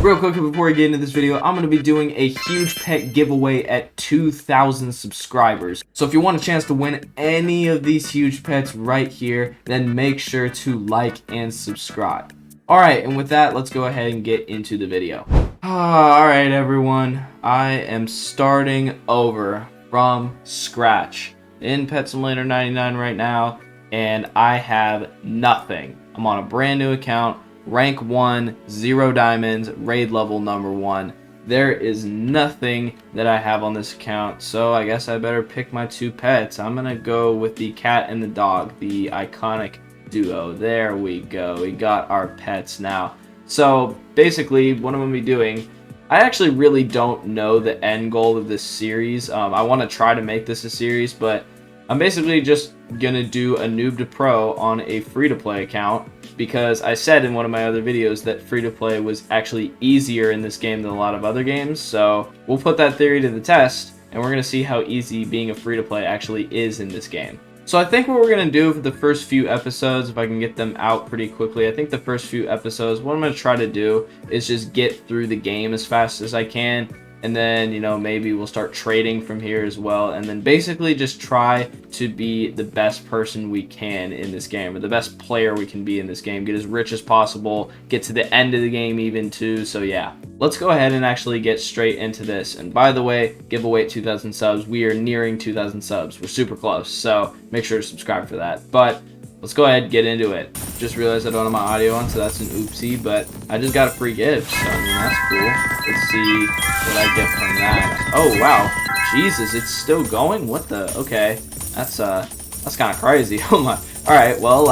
Real quick before we get into this video, I'm going to be doing a huge pet giveaway at 2,000 subscribers. So if you want a chance to win any of these huge pets right here, then make sure to like and subscribe. Alright, and with that, let's go ahead and get into the video. Alright everyone, I am starting over from scratch in Pet Simulator 99 right now, and I have nothing. I'm on a brand new account. Rank 1, 0 diamonds, raid level number 1. There is nothing that I have on this account, so I guess I better pick my two pets. I'm gonna go with the cat and the dog, the iconic duo. There we go. We got our pets now. So basically, what I'm gonna be doing, I actually really don't know the end goal of this series. I want to try to make this a series, but I'm basically just gonna do a noob to pro on a free-to-play account, because I said in one of my other videos that free-to-play was actually easier in this game than a lot of other games. So we'll put that theory to the test, and we're gonna see how easy being a free-to-play actually is in this game. So I think what we're gonna do for the first few episodes, if I can get them out pretty quickly, I think the first few episodes, what I'm gonna try to do is just get through the game as fast as I can. And then, you know, maybe we'll start trading from here as well. And then basically just try to be the best person we can in this game, or the best player we can be in this game. Get as rich as possible, get to the end of the game even too. So yeah, let's go ahead and actually get straight into this. And by the way, giveaway at 2,000 subs. We are nearing 2,000 subs. We're super close. So make sure to subscribe for that. But let's go ahead and get into it. Just realized I don't have my audio on, so that's an oopsie, but I just got a free gift, so I mean, that's cool. Let's see what I get from that. Oh, wow. Jesus, it's still going? What the? Okay. That's kind of crazy. Oh my. Alright, well,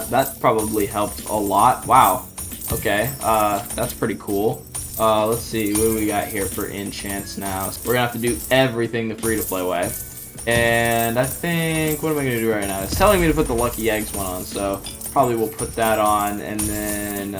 that probably helped a lot. Wow. Okay, that's pretty cool. Let's see, what do we got here for enchants now? So we're gonna have to do everything the free-to-play way. And I think, what am I going to do right now? It's telling me to put the Lucky Eggs one on, so probably we'll put that on, and then,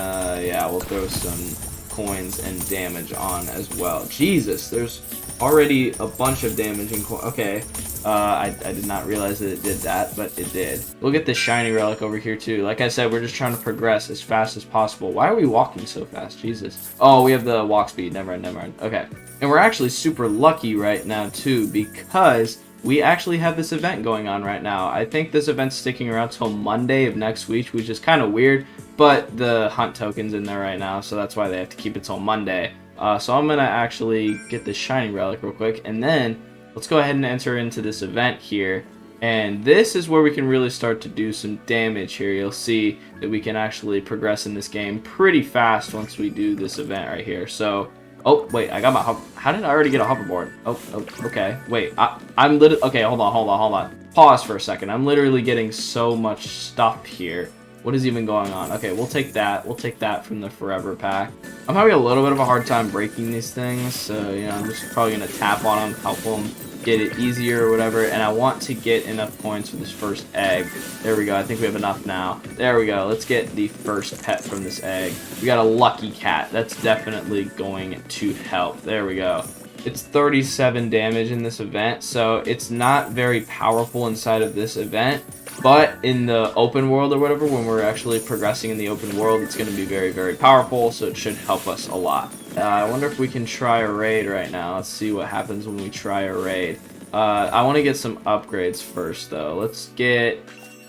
yeah, we'll throw some coins and damage on as well. Jesus, there's already a bunch of damage in coins. Okay, I did not realize that it did that, but it did. We'll get this shiny relic over here, too. Like I said, we're just trying to progress as fast as possible. Why are we walking so fast? Jesus. Oh, we have the walk speed. Never mind, never mind. Okay. And we're actually super lucky right now, too, because we actually have this event going on right now. I think this event's sticking around till Monday of next week, which is kind of weird, but the hunt token's in there right now, so that's why they have to keep it till Monday. So I'm gonna actually get this shiny relic real quick, and then let's go ahead and enter into this event here. And this is where we can really start to do some damage here. You'll see that we can actually progress in this game pretty fast once we do this event right here. So, oh, wait, I got my how did I already get a hoverboard? Oh, okay. Wait, I'm literally, okay, hold on. Pause for a second. I'm literally getting so much stuff here. What is even going on? Okay, we'll take that. We'll take that from the forever pack. I'm having a little bit of a hard time breaking these things, so, you know, I'm just probably gonna tap on them, help them get it easier or whatever, and I want to get enough points for this first egg. There we go. I think we have enough now. There we go. Let's get the first pet from this egg. We got a lucky cat. That's definitely going to help. There we go. It's 37 damage in this event, so it's not very powerful inside of this event, but in the open world or whatever, when we're actually progressing in the open world, it's going to be very, very powerful, so it should help us a lot. I wonder if we can try a raid right now. Let's see what happens when we try a raid. I want to get some upgrades first, though. Let's get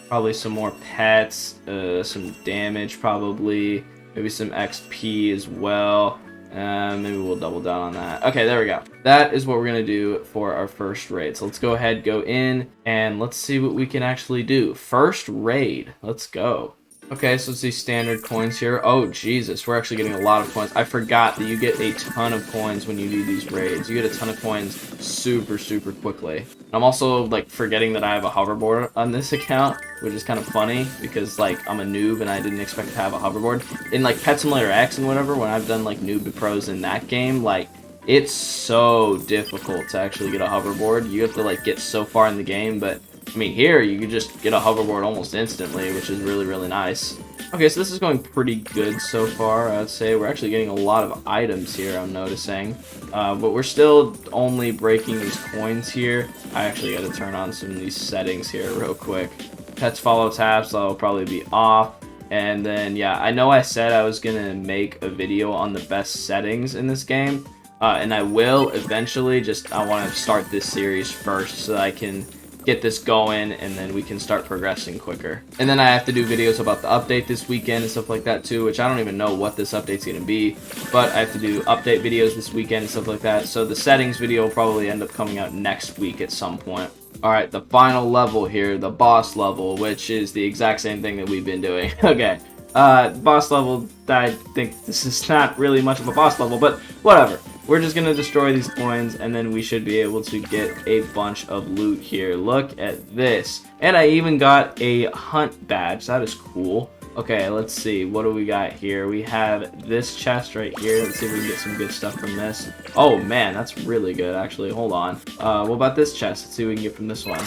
probably some more pets, some damage probably, maybe some XP as well. Maybe we'll double down on that. Okay, there we go. That is what we're going to do for our first raid. So let's go ahead, go in, and let's see what we can actually do. First raid. Let's go. Okay, so let's see standard coins here. Oh, Jesus, we're actually getting a lot of coins. I forgot that you get a ton of coins when you do these raids. You get a ton of coins super, super quickly. I'm also, like, forgetting that I have a hoverboard on this account, which is kind of funny because, like, I'm a noob and I didn't expect to have a hoverboard. In, like, Pet Simulator X and whatever, when I've done, like, noob to pros in that game, like, it's so difficult to actually get a hoverboard. You have to, like, get so far in the game, but I mean, here, you can just get a hoverboard almost instantly, which is really, really nice. Okay, so this is going pretty good so far, I'd say. We're actually getting a lot of items here, I'm noticing. But we're still only breaking these coins here. I actually got to turn on some of these settings here real quick. Pets follow taps, that'll probably be off. And then, yeah, I know I said I was gonna make a video on the best settings in this game, and I will eventually. Just I want to start this series first so that I can get this going, and then we can start progressing quicker. And then I have to do videos about the update this weekend and stuff like that too, which I don't even know what this update's gonna be, but I have to do update videos this weekend and stuff like that. So the settings video will probably end up coming out next week at some point. Alright, the final level here, the boss level, which is the exact same thing that we've been doing. Okay, boss level, I think this is not really much of a boss level, but whatever. We're just going to destroy these coins, and then we should be able to get a bunch of loot here. Look at this. And I even got a hunt badge. That is cool. Okay, let's see. What do we got here? We have this chest right here. Let's see if we can get some good stuff from this. Oh, man, that's really good, actually. Hold on. What about this chest? Let's see what we can get from this one.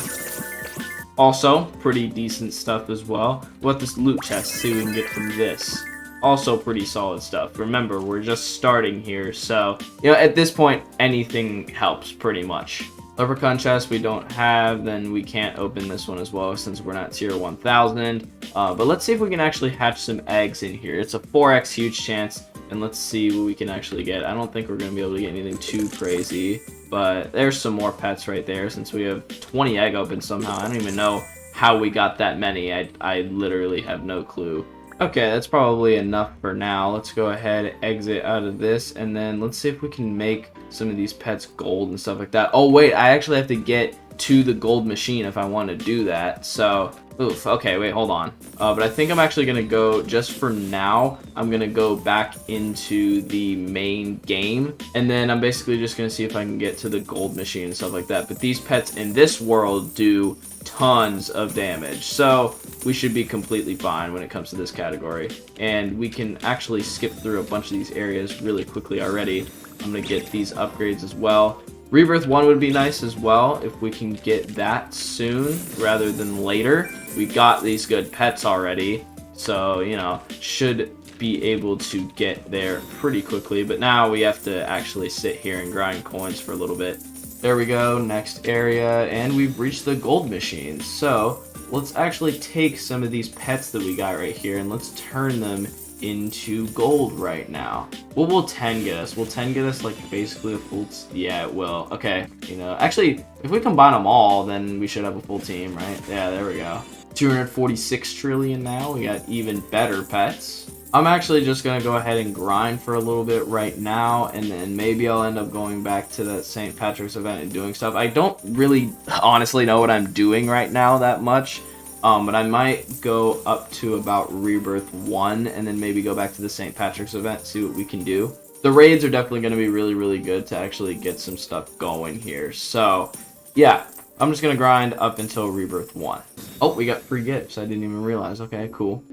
Also, pretty decent stuff as well. What about this loot chest? Let's see what we can get from this. Also pretty solid stuff. Remember, we're just starting here, so, you know, at this point, anything helps pretty much. Leprechaun chest we don't have, then we can't open this one as well since we're not tier 1000. But let's see if we can actually hatch some eggs in here. It's a 4x huge chance, and let's see what we can actually get. I don't think we're going to be able to get anything too crazy, but there's some more pets right there since we have 20 egg open somehow. I don't even know how we got that many. I literally have no clue. Okay, that's probably enough for now. Let's go ahead and exit out of this, and then let's see if we can make some of these pets gold and stuff like that. Oh wait, I actually have to get to the gold machine if I want to do that. So, oof, okay, wait, hold on. But I think I'm actually going to go, just for now, I'm going to go back into the main game, and then I'm basically just going to see if I can get to the gold machine and stuff like that. But these pets in this world do tons of damage, so we should be completely fine when it comes to this category. And we can actually skip through a bunch of these areas really quickly already. I'm gonna get these upgrades as well. Rebirth 1 would be nice as well if we can get that soon rather than later. We got these good pets already, so, you know, should be able to get there pretty quickly. But now we have to actually sit here and grind coins for a little bit. There we go, next area, and we've reached the gold machine. So let's actually take some of these pets that we got right here and let's turn them into gold right now. What will 10 get us? Will 10 get us like basically a full yeah, it will. Okay, you know, actually if we combine them all, then we should have a full team, right? Yeah, there we go. 246 trillion now. We got even better pets. I'm actually just going to go ahead and grind for a little bit right now, and then maybe I'll end up going back to that St. Patrick's event and doing stuff. I don't really honestly know what I'm doing right now that much, but I might go up to about Rebirth 1 and then maybe go back to the St. Patrick's event, see what we can do. The raids are definitely going to be really, really good to actually get some stuff going here. So, yeah, I'm just going to grind up until Rebirth 1. Oh, we got free gifts. I didn't even realize. Okay, cool.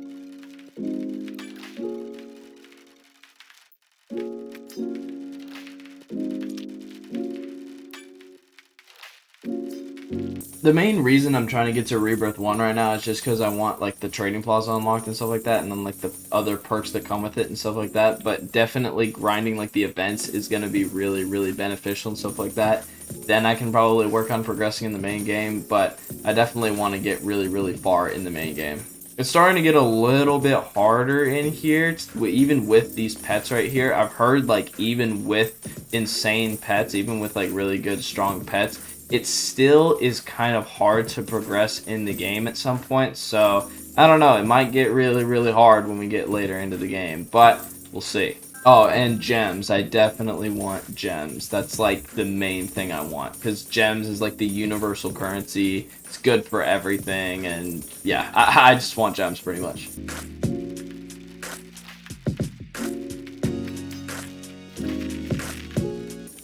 The main reason I'm trying to get to Rebirth 1 right now is just because I want, like, the trading plaza unlocked and stuff like that, and then, like, the other perks that come with it and stuff like that. But definitely grinding, like, the events is going to be really, really beneficial and stuff like that. Then I can probably work on progressing in the main game, but I definitely want to get really, really far in the main game. It's starting to get a little bit harder in here, even with these pets right here. I've heard, like, even with insane pets, even with, like, really good, strong pets, it still is kind of hard to progress in the game at some point. So, I don't know. It might get really, really hard when we get later into the game, but we'll see. Oh, and gems. I definitely want gems. That's, like, the main thing I want, because gems is, like, the universal currency. It's good for everything, and, yeah, I just want gems pretty much.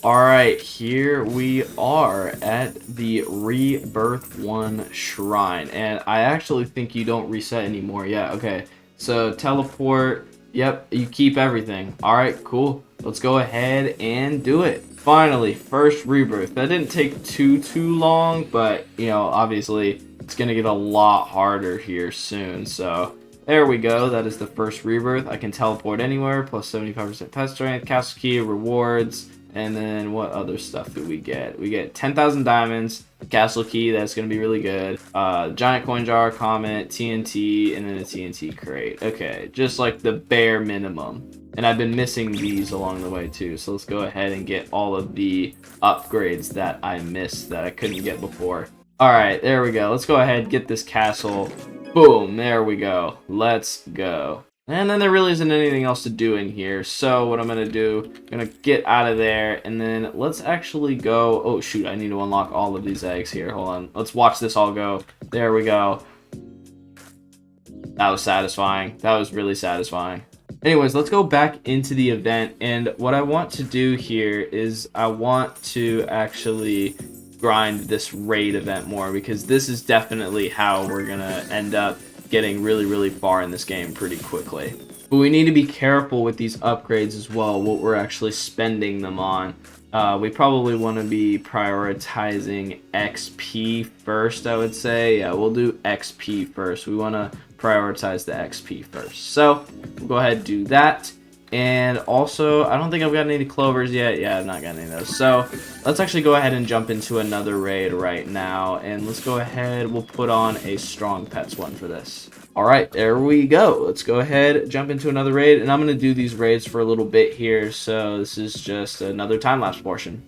Alright, here we are at the Rebirth 1 Shrine, and I actually think you don't reset anymore. Yeah, okay. So, teleport, yep, you keep everything. Alright, cool. Let's go ahead and do it. Finally, first Rebirth. That didn't take too long, but, you know, obviously, it's gonna get a lot harder here soon, so... There we go, that is the first Rebirth. I can teleport anywhere, plus 75% pet strength, castle key, rewards, And then what other stuff do we get? We get 10,000 diamonds, castle key, that's going to be really good. Giant coin jar, comet, TNT, and then a TNT crate. Okay, just like the bare minimum. And I've been missing these along the way too. So let's go ahead and get all of the upgrades that I missed that I couldn't get before. Alright, there we go. Let's go ahead, get this castle. Boom, there we go. Let's go. And then there really isn't anything else to do in here. So what I'm going to do, I'm going to get out of there. And then let's actually go. Oh, shoot. I need to unlock all of these eggs here. Hold on. Let's watch this all go. There we go. That was satisfying. That was really satisfying. Anyways, let's go back into the event. And what I want to do here is I want to actually grind this raid event more, because this is definitely how we're going to end up getting really far in this game pretty quickly. But we need to be careful with these upgrades as well, what we're actually spending them on. We probably want to be prioritizing XP first, I would say. Yeah, we'll do XP first. We want to prioritize the XP first. So we'll go ahead and do that. And also, I don't think I've gotten any clovers yet. Yeah, I've not gotten any of those. So let's actually go ahead and jump into another raid right now. And let's go ahead. We'll put on a strong pets one for this. All right, there we go. Let's go ahead, jump into another raid. And I'm going to do these raids for a little bit here. So this is just another time-lapse portion.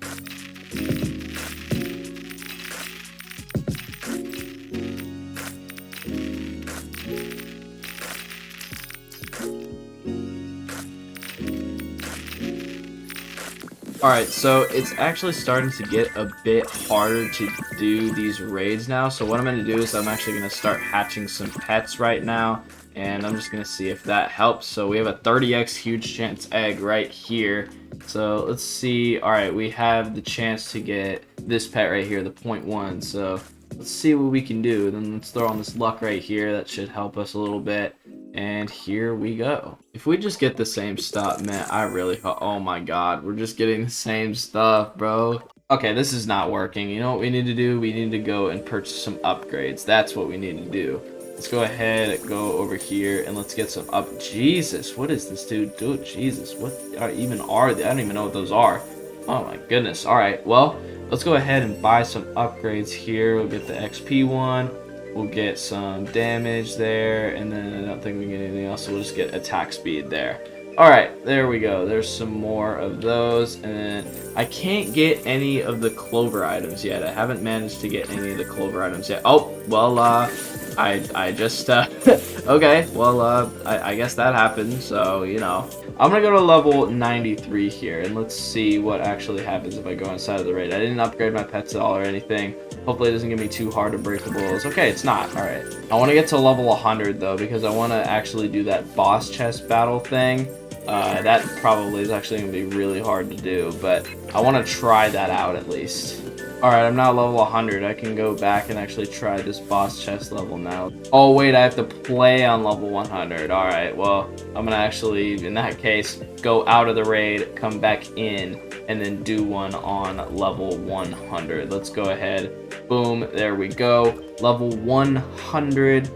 Alright, so it's actually starting to get a bit harder to do these raids now. So what I'm going to do is I'm actually going to start hatching some pets right now. And I'm just going to see if that helps. So we have a 30x huge chance egg right here. So let's see. Alright, we have the chance to get this pet right here, the 0.1. So let's see what we can do. Then let's throw on this luck right here. That should help us a little bit. And here we go. If we just get the same stuff, man, I really hope. Oh my god, we're just getting the same stuff, bro. Okay, this is not working. You know what we need to do? We need to go and purchase some upgrades. That's what we need to do. Let's go ahead, go over here, and let's get some up. Jesus, what is this dude? Dude, Jesus, what even are they? I don't even know what those are. Oh my goodness. All right, well, let's go ahead and buy some upgrades here. We'll get the XP one. We'll get some damage there, and then I don't think we get anything else, so we'll just get attack speed there. Alright, there we go. There's some more of those, and I can't get any of the clover items yet. I haven't managed to get any of the clover items yet. Oh, well, I just, okay, well, I guess that happened, so, you know. I'm gonna go to level 93 here, and let's see what actually happens if I go inside of the raid. I didn't upgrade my pets at all or anything. Hopefully it doesn't give me too hard unbreakables. Okay, it's not. Alright. I want to get to level 100, though, because I want to actually do that boss chest battle thing. That probably is actually going to be really hard to do, but I want to try that out at least. Alright, I'm now level 100. I can go back and actually try this boss chest level now. Oh, wait, I have to play on level 100. Alright, well, I'm going to actually, in that case, go out of the raid, come back in, and then do one on level 100. Let's go ahead. Boom, there we go. Level 100.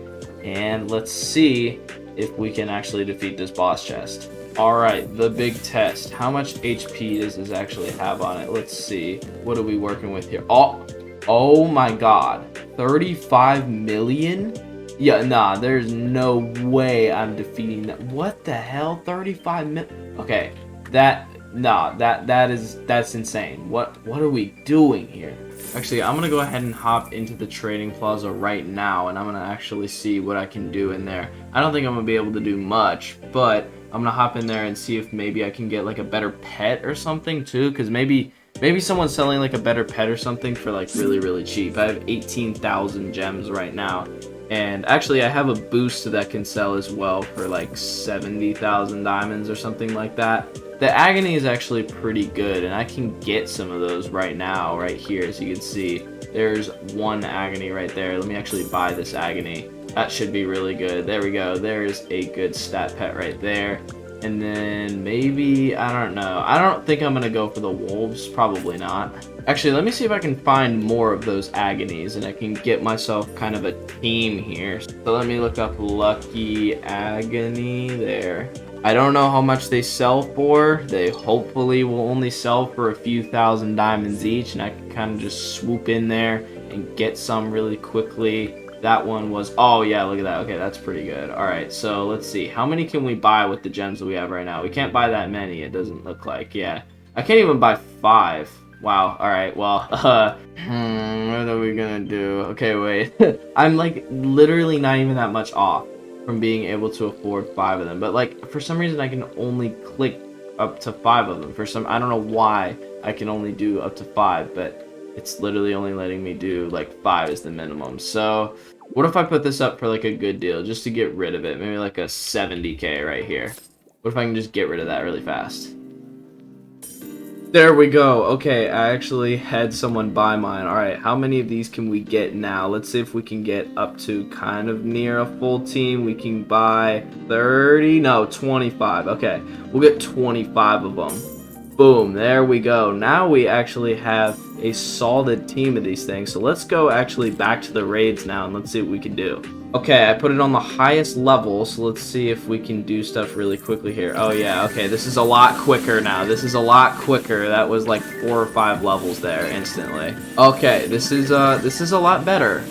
And let's see if we can actually defeat this boss chest. Alright, the big test. How much HP does this actually have on it? Let's see. What are we working with here? Oh my god. 35 million? Yeah, nah, there's no way I'm defeating that. What the hell? 35 million? Okay, that's insane. What are we doing here? Actually, I'm gonna go ahead and hop into the trading plaza right now, and I'm gonna actually see what I can do in there. I don't think I'm gonna be able to do much, but I'm gonna hop in there and see if maybe I can get like a better pet or something too, because maybe someone's selling like a better pet or something for like really cheap. I have 18,000 gems right now, and actually I have a boost that can sell as well for like 70,000 diamonds or something like that. The agony is actually pretty good, and I can get some of those right now, right here. As you can see, there's one agony right there. Let me actually buy this agony. That should be really good. There we go. There's a good stat pet right there. And then maybe, I don't know. I don't think I'm going to go for the wolves. Probably not. Actually, let me see if I can find more of those agonies, and I can get myself kind of a team here. So let me look up Lucky Agony there. I don't know how much they sell for. They hopefully will only sell for a few thousand diamonds each, and I can kind of just swoop in there and get some really quickly. That one was, oh yeah, look at that. Okay, that's pretty good. All right, so let's see. How many can we buy with the gems that we have right now? We can't buy that many, it doesn't look like. Yeah, I can't even buy 5. Wow, all right, well, what are we gonna do? Okay, wait. I'm like literally not even that much off from being able to afford 5 of them. But like, for some reason I can only click up to 5 of them. I don't know why I can only do up to 5, but it's literally only letting me do like 5 is the minimum. So what if I put this up for like a good deal just to get rid of it? Maybe like a 70k right here. What if I can just get rid of that really fast? There we go. Okay, I actually had someone buy mine. Alright, how many of these can we get now? Let's see if we can get up to kind of near a full team. We can buy 30, no, 25. Okay, we'll get 25 of them. Boom, there we go. Now we actually have a solid team of these things. So let's go actually back to the raids now and let's see what we can do. Okay, I put it on the highest level, so let's see if we can do stuff really quickly here. Oh yeah, okay, this is a lot quicker now. This is a lot quicker. That was like 4 or 5 levels there instantly. Okay, this is a lot better.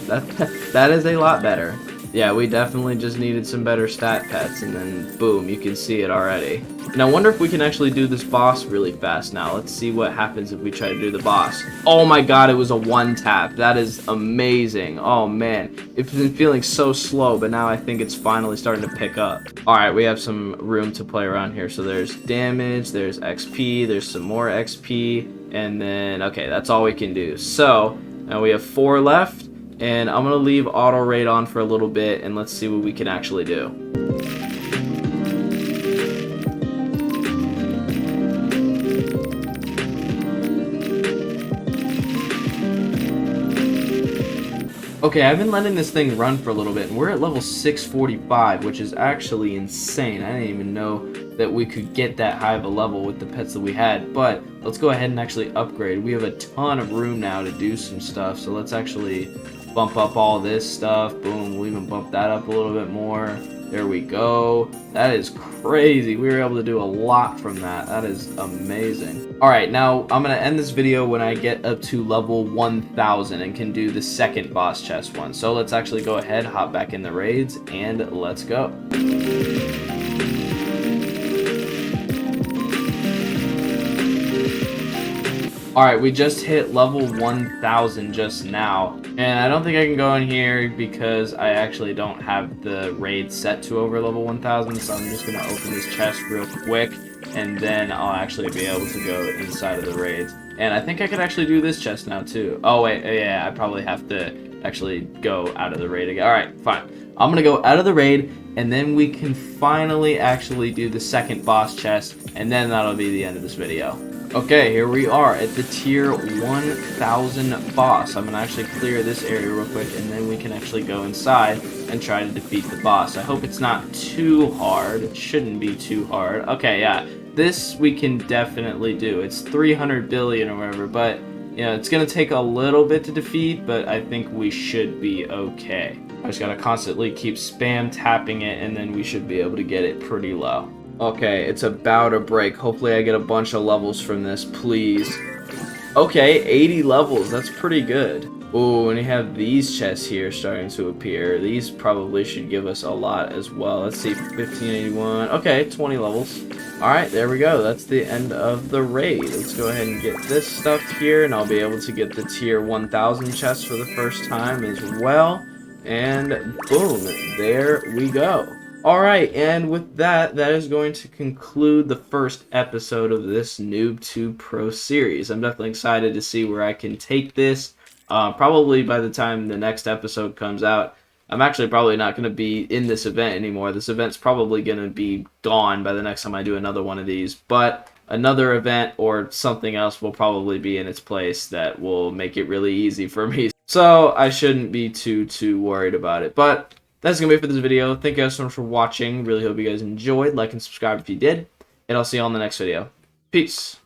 That is a lot better. Yeah, we definitely just needed some better stat pets, and then boom, you can see it already. And I wonder if we can actually do this boss really fast now. Let's see what happens if we try to do the boss. Oh my god, it was a 1-tap. That is amazing. Oh man, it's been feeling so slow, but now I think it's finally starting to pick up. Alright, we have some room to play around here. So there's damage, there's XP, there's some more XP, and then, okay, that's all we can do. So, now we have 4 left. And I'm going to leave auto raid on for a little bit and let's see what we can actually do. Okay, I've been letting this thing run for a little bit and we're at level 645, which is actually insane. I didn't even know that we could get that high of a level with the pets that we had, but let's go ahead and actually upgrade. We have a ton of room now to do some stuff, so let's actually bump up all this stuff. Boom, we'll even bump that up a little bit more. There we go. That is crazy. We were able to do a lot from that. That is amazing. Alright, now I'm going to end this video when I get up to level 1000 and can do the second boss chest one. So let's actually go ahead, hop back in the raids, and let's go. Alright, we just hit level 1000 just now, and I don't think I can go in here because I actually don't have the raid set to over level 1000, so I'm just going to open this chest real quick, and then I'll actually be able to go inside of the raids. And I think I could actually do this chest now too. Oh wait, yeah, I probably have to actually go out of the raid again. Alright, fine. I'm going to go out of the raid, and then we can finally actually do the second boss chest, and then that'll be the end of this video. Okay, here we are at the tier 1000 boss. I'm going to actually clear this area real quick, and then we can actually go inside and try to defeat the boss. I hope it's not too hard. It shouldn't be too hard. Okay, yeah, this we can definitely do. It's 300 billion or whatever, but you know, it's going to take a little bit to defeat, but I think we should be okay. I just got to constantly keep spam tapping it, and then we should be able to get it pretty low. Okay, it's about to break. Hopefully I get a bunch of levels from this, please. Okay, 80 levels. That's pretty good. Ooh, and you have these chests here starting to appear. These probably should give us a lot as well. Let's see, 1581. Okay, 20 levels. Alright, there we go. That's the end of the raid. Let's go ahead and get this stuff here, and I'll be able to get the tier 1000 chest for the first time as well. And boom, there we go. Alright, and with that, that is going to conclude the first episode of this Noob Pro series. I'm definitely excited to see where I can take this. Probably by the time the next episode comes out, I'm actually probably not going to be in this event anymore. This event's probably going to be gone by the next time I do another one of these. But another event or something else will probably be in its place that will make it really easy for me. So I shouldn't be too worried about it. But that's going to be it for this video. Thank you guys so much for watching. Really hope you guys enjoyed. Like and subscribe if you did. And I'll see you all in the next video. Peace.